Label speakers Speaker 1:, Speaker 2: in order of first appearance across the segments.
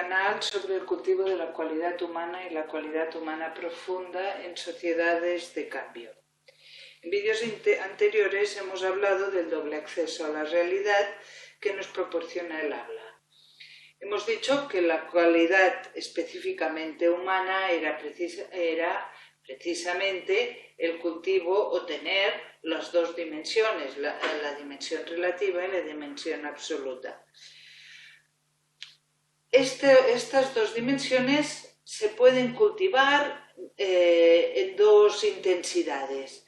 Speaker 1: canal sobre el cultivo de la cualidad humana y la cualidad humana profunda en sociedades de cambio. En vídeos anteriores hemos hablado del doble acceso a la realidad que nos proporciona el habla. Hemos dicho que la cualidad específicamente humana era precisamente el cultivo o tener las dos dimensiones, la dimensión relativa y la dimensión absoluta. Estas dos dimensiones se pueden cultivar en dos intensidades.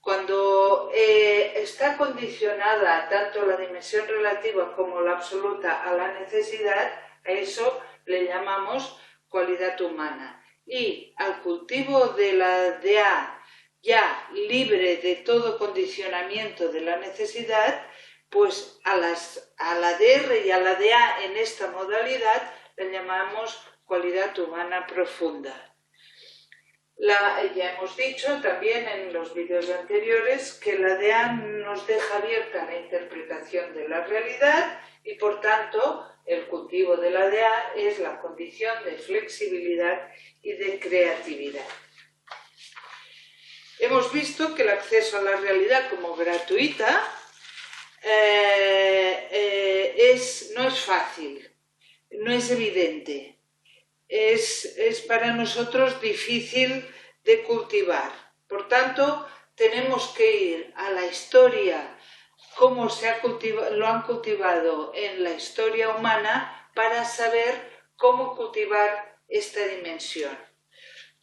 Speaker 1: Cuando está condicionada tanto la dimensión relativa como la absoluta a la necesidad, a eso le llamamos cualidad humana. Y al cultivo de la DA ya libre de todo condicionamiento de la necesidad, pues a la DR y a la DA en esta modalidad le llamamos cualidad humana profunda. Ya hemos dicho también en los vídeos anteriores que la DA nos deja abierta la interpretación de la realidad y por tanto el cultivo de la DA es la condición de flexibilidad y de creatividad. Hemos visto que el acceso a la realidad como gratuita no es fácil, no es evidente. Es para nosotros difícil de cultivar. Por tanto, tenemos que ir a la historia, cómo lo han cultivado en la historia humana, para saber cómo cultivar esta dimensión.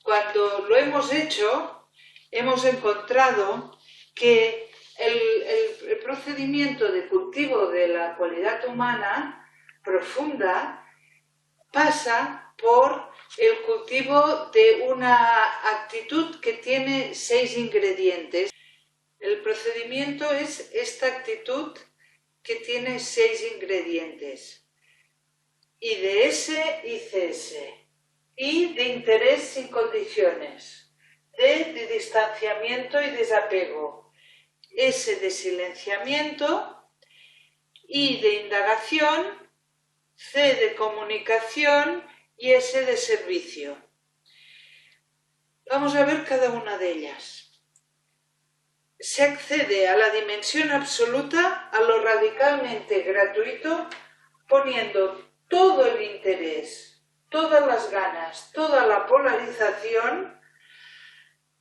Speaker 1: Cuando lo hemos hecho, hemos encontrado que el procedimiento de cultivo de la cualidad humana profunda pasa por el cultivo de una actitud que tiene 6 ingredientes. El procedimiento es esta actitud que tiene 6 ingredientes. IDS y CS. I de interés sin condiciones. D de distanciamiento y desapego. S de silenciamiento. I de indagación. C de comunicación y S de servicio. Vamos a ver cada una de ellas. Se accede a la dimensión absoluta, a lo radicalmente gratuito, poniendo todo el interés, todas las ganas, toda la polarización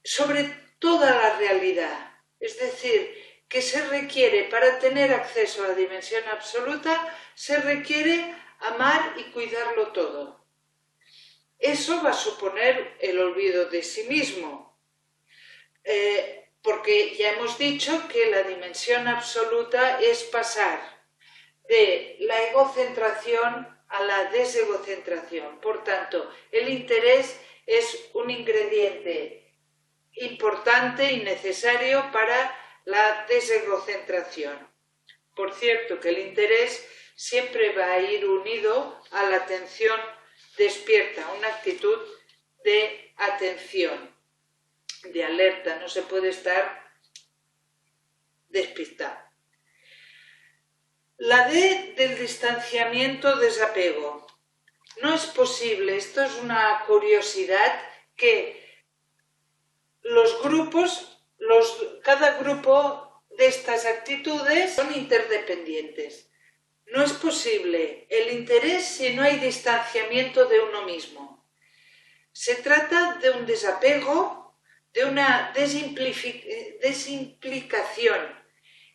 Speaker 1: sobre toda la realidad. Es decir, que se requiere, para tener acceso a la dimensión absoluta, se requiere amar y cuidarlo todo. Eso va a suponer el olvido de sí mismo, porque ya hemos dicho que la dimensión absoluta es pasar de la egocentración a la desegocentración. Por tanto, el interés es un ingrediente importante y necesario para la desegocentración. Por cierto, que el interés siempre va a ir unido a la atención despierta, una actitud de atención, de alerta, no se puede estar despistado. La D del distanciamiento, desapego. No es posible, esto es una curiosidad, que los grupos, cada grupo de estas actitudes son interdependientes. No es posible el interés si no hay distanciamiento de uno mismo. Se trata de un desapego, de una desimplicación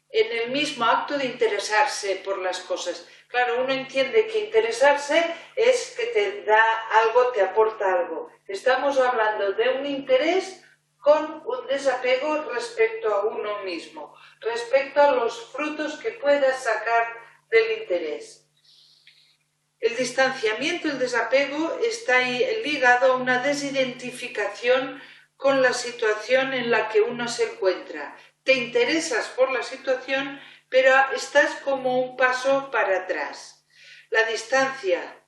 Speaker 1: en el mismo acto de interesarse por las cosas. Claro, uno entiende que interesarse es que te da algo, te aporta algo. Estamos hablando de un interés con un desapego respecto a uno mismo, respecto a los frutos que puedas sacar del interés. El distanciamiento, el desapego, está ligado a una desidentificación con la situación en la que uno se encuentra. Te interesas por la situación, pero estás como un paso para atrás. La distancia,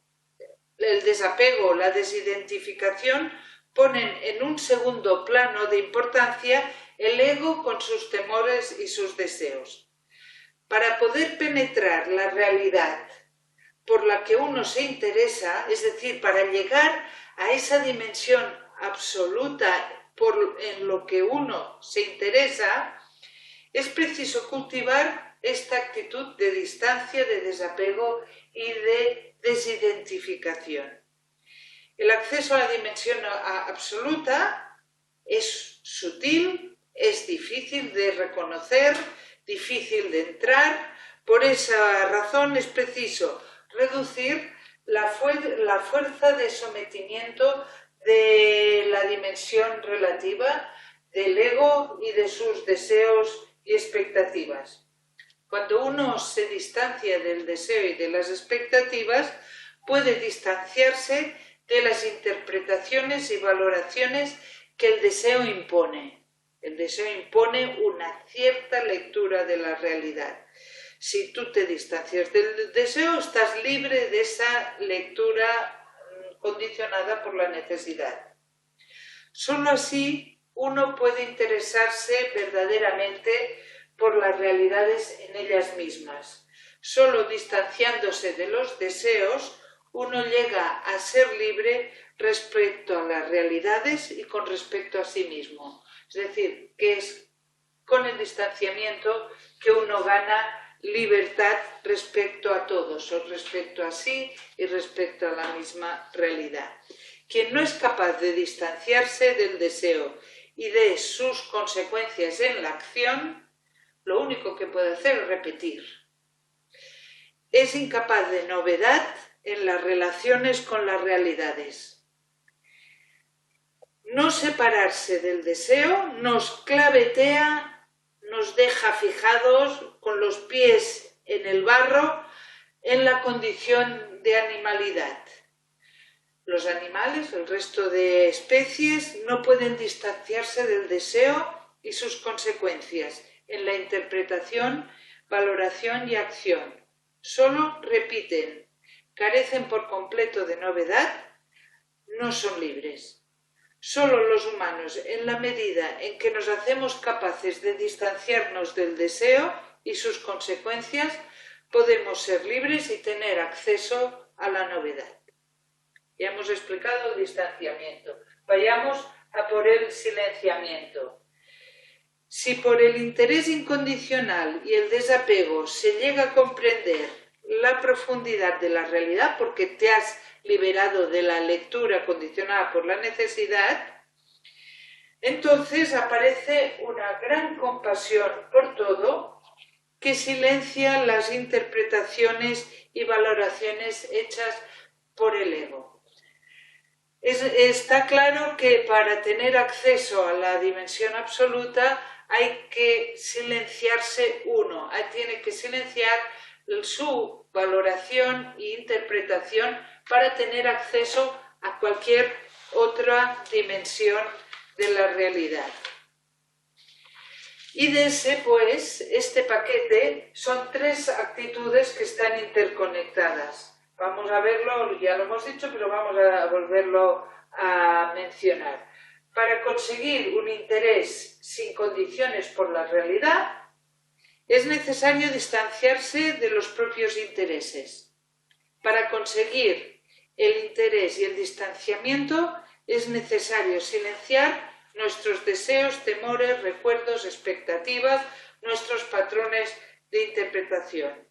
Speaker 1: el desapego, la desidentificación ponen en un segundo plano de importancia el ego con sus temores y sus deseos. Para poder penetrar la realidad por la que uno se interesa, es decir, para llegar a esa dimensión absoluta en lo que uno se interesa, es preciso cultivar esta actitud de distancia, de desapego y de desidentificación. El acceso a la dimensión absoluta es sutil, es difícil de reconocer, difícil de entrar. Por esa razón es preciso reducir la fuerza de sometimiento de la dimensión relativa del ego y de sus deseos y expectativas. Cuando uno se distancia del deseo y de las expectativas, puede distanciarse de las interpretaciones y valoraciones que el deseo impone. El deseo impone una cierta lectura de la realidad. Si tú te distancias del deseo, estás libre de esa lectura condicionada por la necesidad. Solo así uno puede interesarse verdaderamente por las realidades en ellas mismas. Solo distanciándose de los deseos, uno llega a ser libre respecto a las realidades y con respecto a sí mismo. Es decir, que es con el distanciamiento que uno gana libertad respecto a todos, o respecto a sí y respecto a la misma realidad. Quien no es capaz de distanciarse del deseo y de sus consecuencias en la acción, lo único que puede hacer es repetir. Es incapaz de novedad en las relaciones con las realidades. No separarse del deseo nos clavetea, nos deja fijados con los pies en el barro en la condición de animalidad. Los animales, el resto de especies, no pueden distanciarse del deseo y sus consecuencias en la interpretación, valoración y acción. Solo repiten, carecen por completo de novedad, no son libres. Solo los humanos, en la medida en que nos hacemos capaces de distanciarnos del deseo y sus consecuencias, podemos ser libres y tener acceso a la novedad. Ya hemos explicado el distanciamiento. Vayamos a por el silenciamiento. Si por el interés incondicional y el desapego se llega a comprender la profundidad de la realidad, porque te has liberado de la lectura condicionada por la necesidad, entonces aparece una gran compasión por todo que silencia las interpretaciones y valoraciones hechas por el ego. Está claro que para tener acceso a la dimensión absoluta hay que silenciarse uno, tiene que silenciar su valoración e interpretación para tener acceso a cualquier otra dimensión de la realidad. Y de ese, pues, este paquete son tres actitudes que están interconectadas. Vamos a verlo, ya lo hemos dicho, pero vamos a volverlo a mencionar. Para conseguir un interés sin condiciones por la realidad, es necesario distanciarse de los propios intereses. Para conseguir el interés y el distanciamiento, es necesario silenciar nuestros deseos, temores, recuerdos, expectativas, nuestros patrones de interpretación.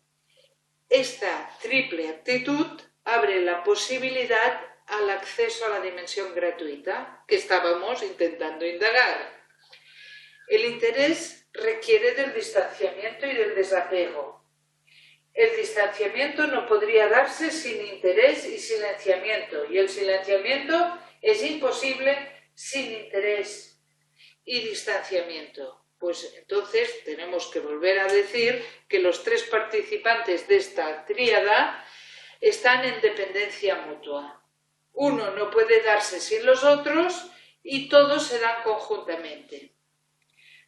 Speaker 1: Esta triple actitud abre la posibilidad al acceso a la dimensión gratuita que estábamos intentando indagar. El interés requiere del distanciamiento y del desapego. El distanciamiento no podría darse sin interés y silenciamiento, y el silenciamiento es imposible sin interés y distanciamiento. Pues entonces tenemos que volver a decir que los tres participantes de esta tríada están en dependencia mutua. Uno no puede darse sin los otros y todos se dan conjuntamente.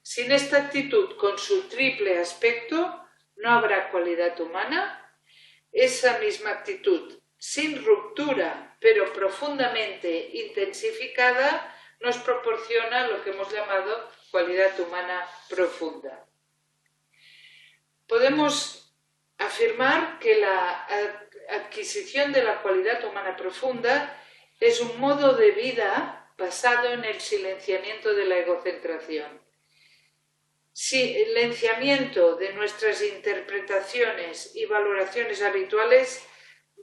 Speaker 1: Sin esta actitud con su triple aspecto no habrá cualidad humana. Esa misma actitud, sin ruptura pero profundamente intensificada, nos proporciona lo que hemos llamado cualidad humana profunda. Podemos afirmar que adquisición de la cualidad humana profunda es un modo de vida basado en el silenciamiento de la egocentración. Silenciamiento de nuestras interpretaciones y valoraciones habituales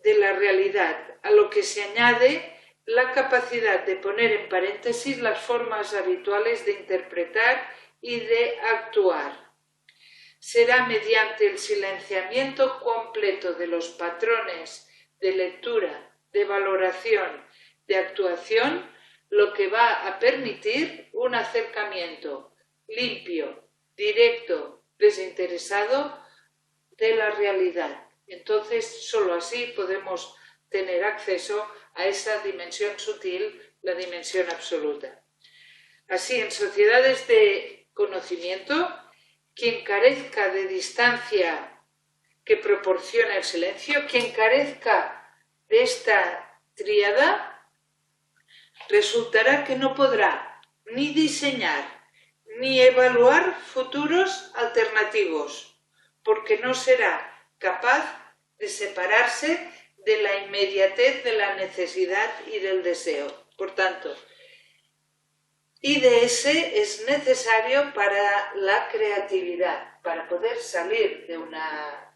Speaker 1: de la realidad, a lo que se añade la capacidad de poner en paréntesis las formas habituales de interpretar y de actuar. Será mediante el silenciamiento completo de los patrones de lectura, de valoración, de actuación, lo que va a permitir un acercamiento limpio, directo, desinteresado de la realidad. Entonces, solo así podemos tener acceso a esa dimensión sutil, la dimensión absoluta. Así, en sociedades de conocimiento, quien carezca de distancia que proporciona el silencio, quien carezca de esta tríada, resultará que no podrá ni diseñar ni evaluar futuros alternativos, porque no será capaz de separarse de la inmediatez de la necesidad y del deseo. Por tanto, IDS es necesario para la creatividad, para poder salir de una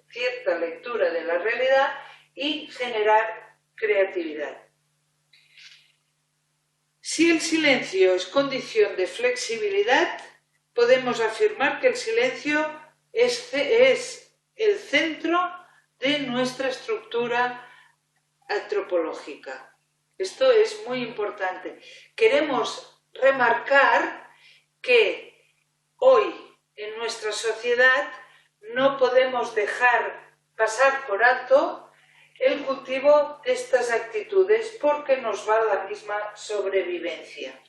Speaker 1: cierta lectura de la realidad y generar creatividad. Si el silencio es condición de flexibilidad, podemos afirmar que el silencio es el centro de nuestra estructura antropológica. Esto es muy importante. Queremos remarcar que hoy en nuestra sociedad no podemos dejar pasar por alto el cultivo de estas actitudes porque nos va la misma sobrevivencia.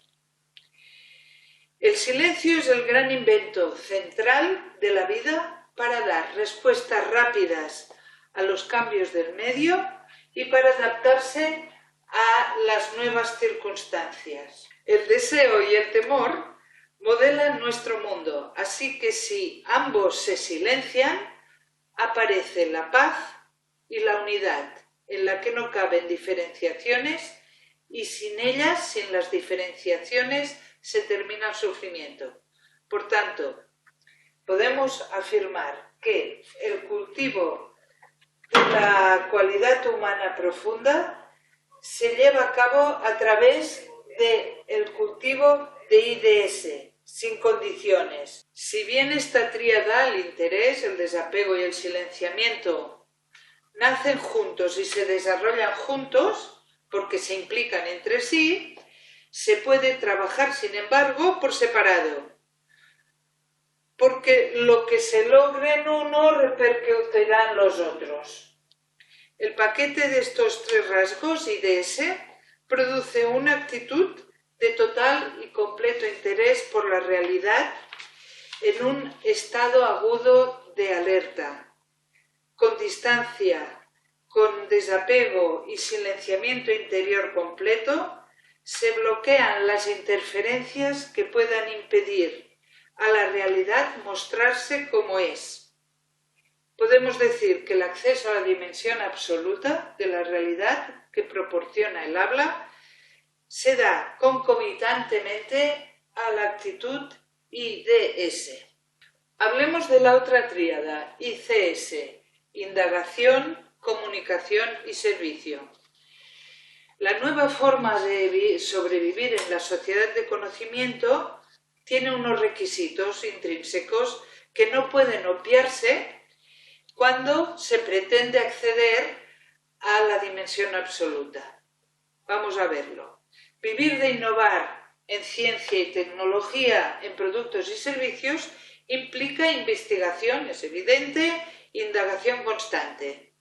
Speaker 1: El silencio es el gran invento central de la vida para dar respuestas rápidas a los cambios del medio y para adaptarse a las nuevas circunstancias. El deseo y el temor modelan nuestro mundo, así que si ambos se silencian, aparece la paz y la unidad, en la que no caben diferenciaciones y sin ellas, sin las diferenciaciones, se termina el sufrimiento. Por tanto, podemos afirmar que el cultivo de la cualidad humana profunda se lleva a cabo a través del cultivo de IDS, sin condiciones. Si bien esta tríada, el interés, el desapego y el silenciamiento, nacen juntos y se desarrollan juntos porque se implican entre sí, se puede trabajar, sin embargo, por separado, porque lo que se logre en uno repercutirá en los otros. El paquete de estos tres rasgos, IDS, produce una actitud de total y completo interés por la realidad en un estado agudo de alerta. Con distancia, con desapego y silenciamiento interior completo, se bloquean las interferencias que puedan impedir a la realidad mostrarse como es. Podemos decir que el acceso a la dimensión absoluta de la realidad que proporciona el habla se da concomitantemente a la actitud IDS. Hablemos de la otra tríada, ICS, indagación, comunicación y servicio. La nueva forma de sobrevivir en la sociedad de conocimiento tiene unos requisitos intrínsecos que no pueden obviarse cuando se pretende acceder a la dimensión absoluta. Vamos a verlo. Vivir de innovar en ciencia y tecnología, en productos y servicios, implica investigación, es evidente, indagación constante,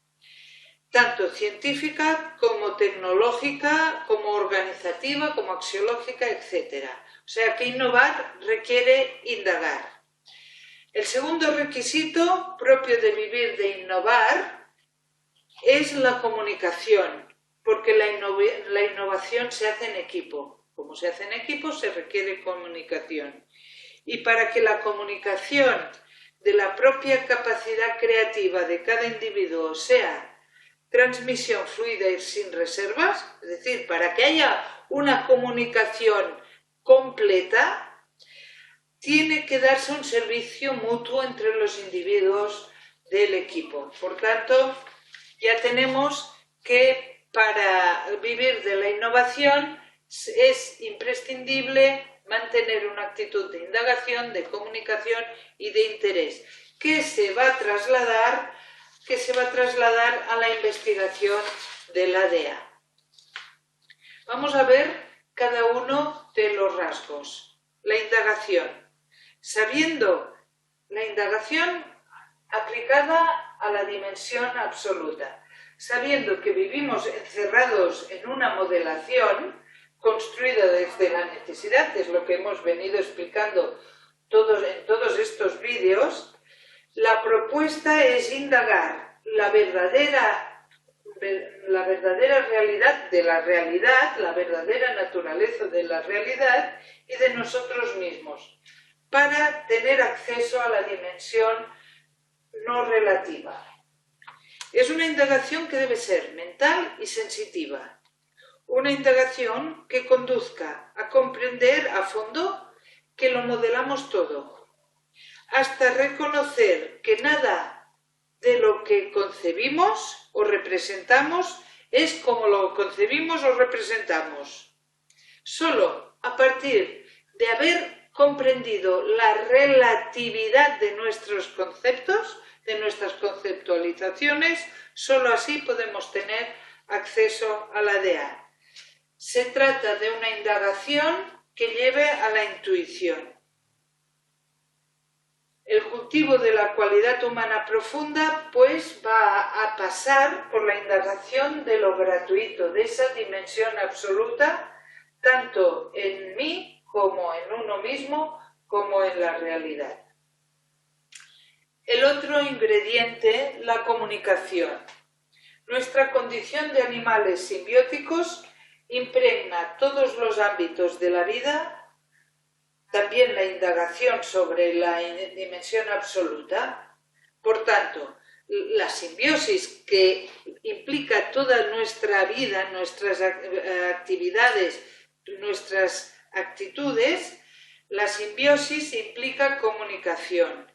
Speaker 1: tanto científica como tecnológica, como organizativa, como axiológica, etc. O sea que innovar requiere indagar. El segundo requisito propio de vivir de innovar es la comunicación, porque la innovación se hace en equipo. Como se hace en equipo, se requiere comunicación. Y para que la comunicación de la propia capacidad creativa de cada individuo sea transmisión fluida y sin reservas, es decir, para que haya una comunicación completa, tiene que darse un servicio mutuo entre los individuos del equipo. Por tanto, ya tenemos que para vivir de la innovación es imprescindible mantener una actitud de indagación, de comunicación y de interés, que se va a trasladar a la investigación de la DEA. Vamos a ver cada uno de los rasgos. La indagación. Sabiendo la indagación aplicada a la dimensión absoluta, sabiendo que vivimos encerrados en una modelación construida desde la necesidad, es lo que hemos venido explicando en todos estos vídeos, la propuesta es indagar la verdadera realidad de la realidad, la verdadera naturaleza de la realidad y de nosotros mismos, para tener acceso a la dimensión no relativa. Es una indagación que debe ser mental y sensitiva. Una indagación que conduzca a comprender a fondo que lo modelamos todo, hasta reconocer que nada de lo que concebimos o representamos es como lo concebimos o representamos. Solo a partir de haber comprendido la relatividad de nuestros conceptos, de nuestras conceptualizaciones, solo así podemos tener acceso a la DEA. Se trata de una indagación que lleve a la intuición. El cultivo de la cualidad humana profunda, pues, va a pasar por la indagación de lo gratuito, de esa dimensión absoluta, tanto en mí como en uno mismo, como en la realidad. El otro ingrediente, la comunicación. Nuestra condición de animales simbióticos impregna todos los ámbitos de la vida, también la indagación sobre la dimensión absoluta. Por tanto, la simbiosis que implica toda nuestra vida, nuestras actividades, nuestras actitudes, la simbiosis implica comunicación.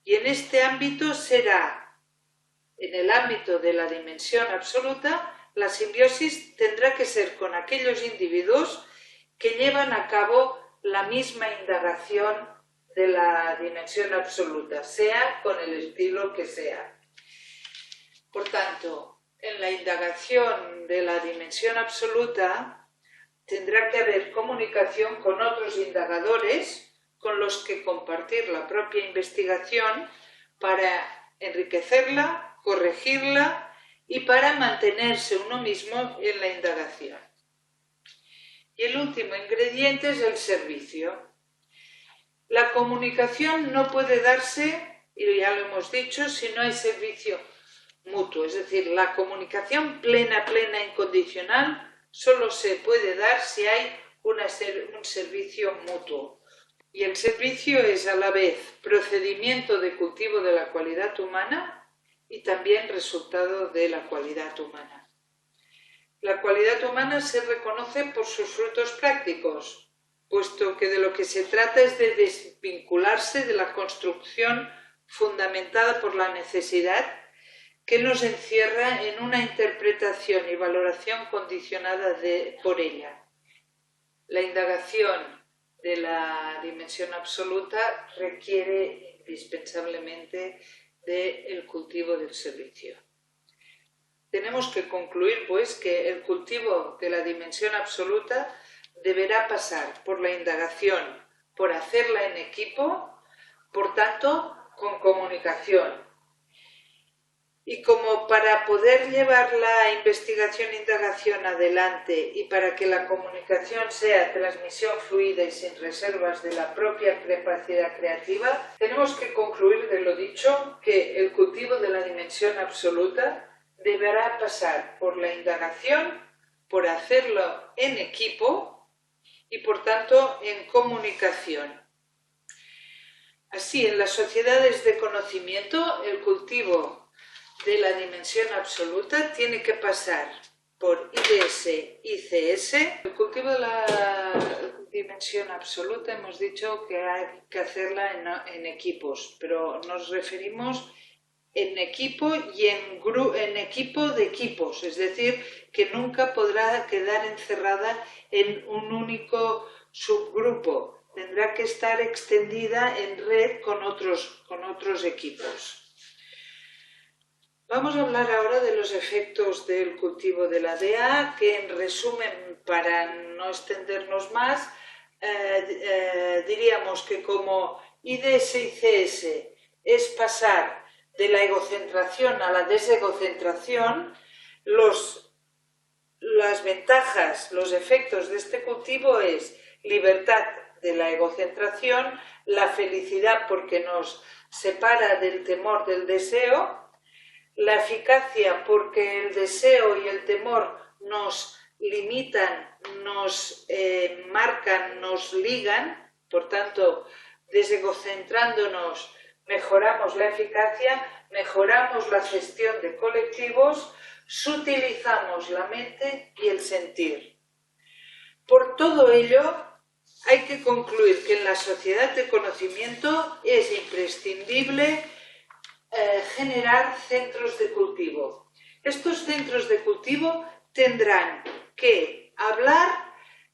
Speaker 1: Y en este ámbito será, en el ámbito de la dimensión absoluta, la simbiosis tendrá que ser con aquellos individuos que llevan a cabo la misma indagación de la dimensión absoluta, sea con el estilo que sea. Por tanto, en la indagación de la dimensión absoluta tendrá que haber comunicación con otros indagadores con los que compartir la propia investigación para enriquecerla, corregirla y para mantenerse uno mismo en la indagación. Y el último ingrediente es el servicio. La comunicación no puede darse, y ya lo hemos dicho, si no hay servicio mutuo. Es decir, la comunicación plena, incondicional, solo se puede dar si hay un servicio mutuo. Y el servicio es a la vez procedimiento de cultivo de la cualidad humana y también resultado de la cualidad humana. La cualidad humana se reconoce por sus frutos prácticos, puesto que de lo que se trata es de desvincularse de la construcción fundamentada por la necesidad que nos encierra en una interpretación y valoración condicionada por ella. La indagación de la dimensión absoluta requiere indispensablemente del cultivo del servicio. Tenemos que concluir, pues, que el cultivo de la dimensión absoluta deberá pasar por la indagación, por hacerla en equipo, por tanto, con comunicación. Y como para poder llevar la investigación-indagación adelante y para que la comunicación sea transmisión fluida y sin reservas de la propia capacidad creativa, tenemos que concluir de lo dicho que el cultivo de la dimensión absoluta deberá pasar por la indagación, por hacerlo en equipo y por tanto en comunicación. Así, en las sociedades de conocimiento, el cultivo de la dimensión absoluta tiene que pasar por IDS y CS. El cultivo de la dimensión absoluta hemos dicho que hay que hacerla en equipos, pero nos referimos en equipo y en equipo de equipos, es decir, que nunca podrá quedar encerrada en un único subgrupo, tendrá que estar extendida en red con otros equipos. Vamos a hablar ahora de los efectos del cultivo de la DA, que en resumen, para no extendernos más, diríamos que como IDS y CS es pasar de la egocentración a la desegocentración, las ventajas, los efectos de este cultivo es libertad de la egocentración, la felicidad porque nos separa del temor del deseo, la eficacia porque el deseo y el temor nos limitan, nos marcan, nos ligan, por tanto, desegocentrándonos mejoramos la eficacia, mejoramos la gestión de colectivos, sutilizamos la mente y el sentir. Por todo ello, hay que concluir que en la sociedad de conocimiento es imprescindible generar centros de cultivo. Estos centros de cultivo tendrán que hablar,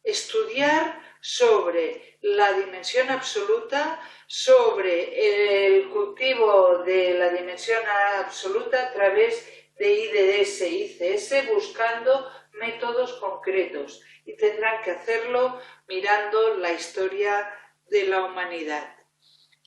Speaker 1: estudiar sobre la dimensión absoluta, sobre el cultivo de la dimensión absoluta a través de IDS y ICS, buscando métodos concretos, y tendrán que hacerlo mirando la historia de la humanidad.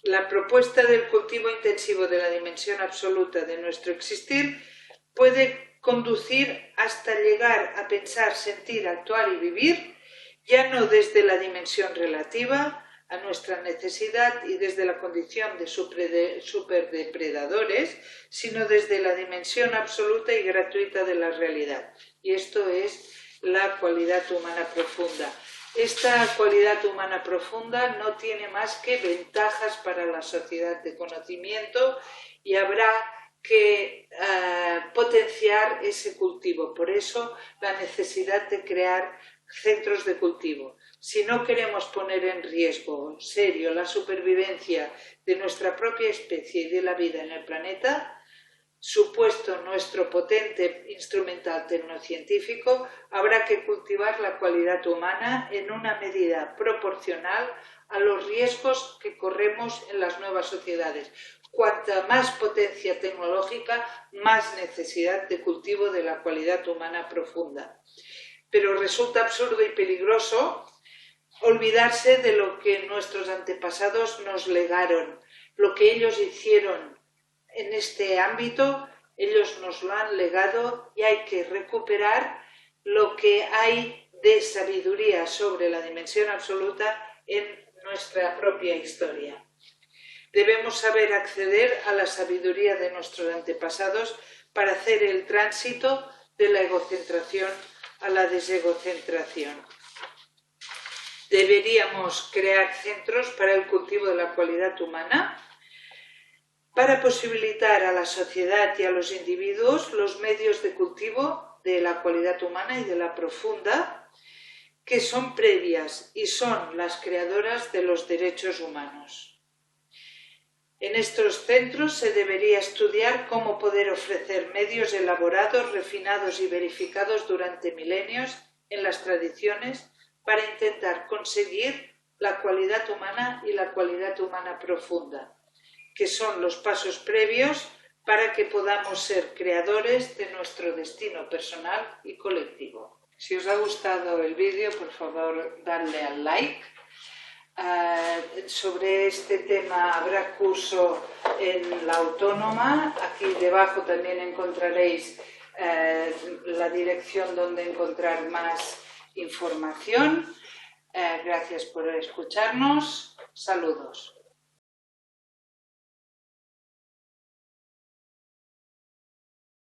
Speaker 1: La propuesta del cultivo intensivo de la dimensión absoluta de nuestro existir puede conducir hasta llegar a pensar, sentir, actuar y vivir, ya no desde la dimensión relativa a nuestra necesidad y desde la condición de superdepredadores, sino desde la dimensión absoluta y gratuita de la realidad. Y esto es la cualidad humana profunda. Esta cualidad humana profunda no tiene más que ventajas para la sociedad de conocimiento y habrá que potenciar ese cultivo. Por eso la necesidad de crear centros de cultivo. Si no queremos poner en riesgo serio la supervivencia de nuestra propia especie y de la vida en el planeta, supuesto nuestro potente instrumental tecnocientífico, habrá que cultivar la cualidad humana en una medida proporcional a los riesgos que corremos en las nuevas sociedades. Cuanta más potencia tecnológica, más necesidad de cultivo de la cualidad humana profunda. Pero resulta absurdo y peligroso olvidarse de lo que nuestros antepasados nos legaron, lo que ellos hicieron en este ámbito, ellos nos lo han legado y hay que recuperar lo que hay de sabiduría sobre la dimensión absoluta en nuestra propia historia. Debemos saber acceder a la sabiduría de nuestros antepasados para hacer el tránsito de la egocentración a la desegocentración. Deberíamos crear centros para el cultivo de la cualidad humana, para posibilitar a la sociedad y a los individuos los medios de cultivo de la cualidad humana y de la profunda, que son previas y son las creadoras de los derechos humanos. En estos centros se debería estudiar cómo poder ofrecer medios elaborados, refinados y verificados durante milenios en las tradiciones para intentar conseguir la cualidad humana y la cualidad humana profunda, que son los pasos previos para que podamos ser creadores de nuestro destino personal y colectivo. Si os ha gustado el vídeo, por favor, dadle al like. Sobre este tema habrá curso en la Autónoma. Aquí debajo también encontraréis la dirección donde encontrar más información. Gracias por escucharnos. Saludos.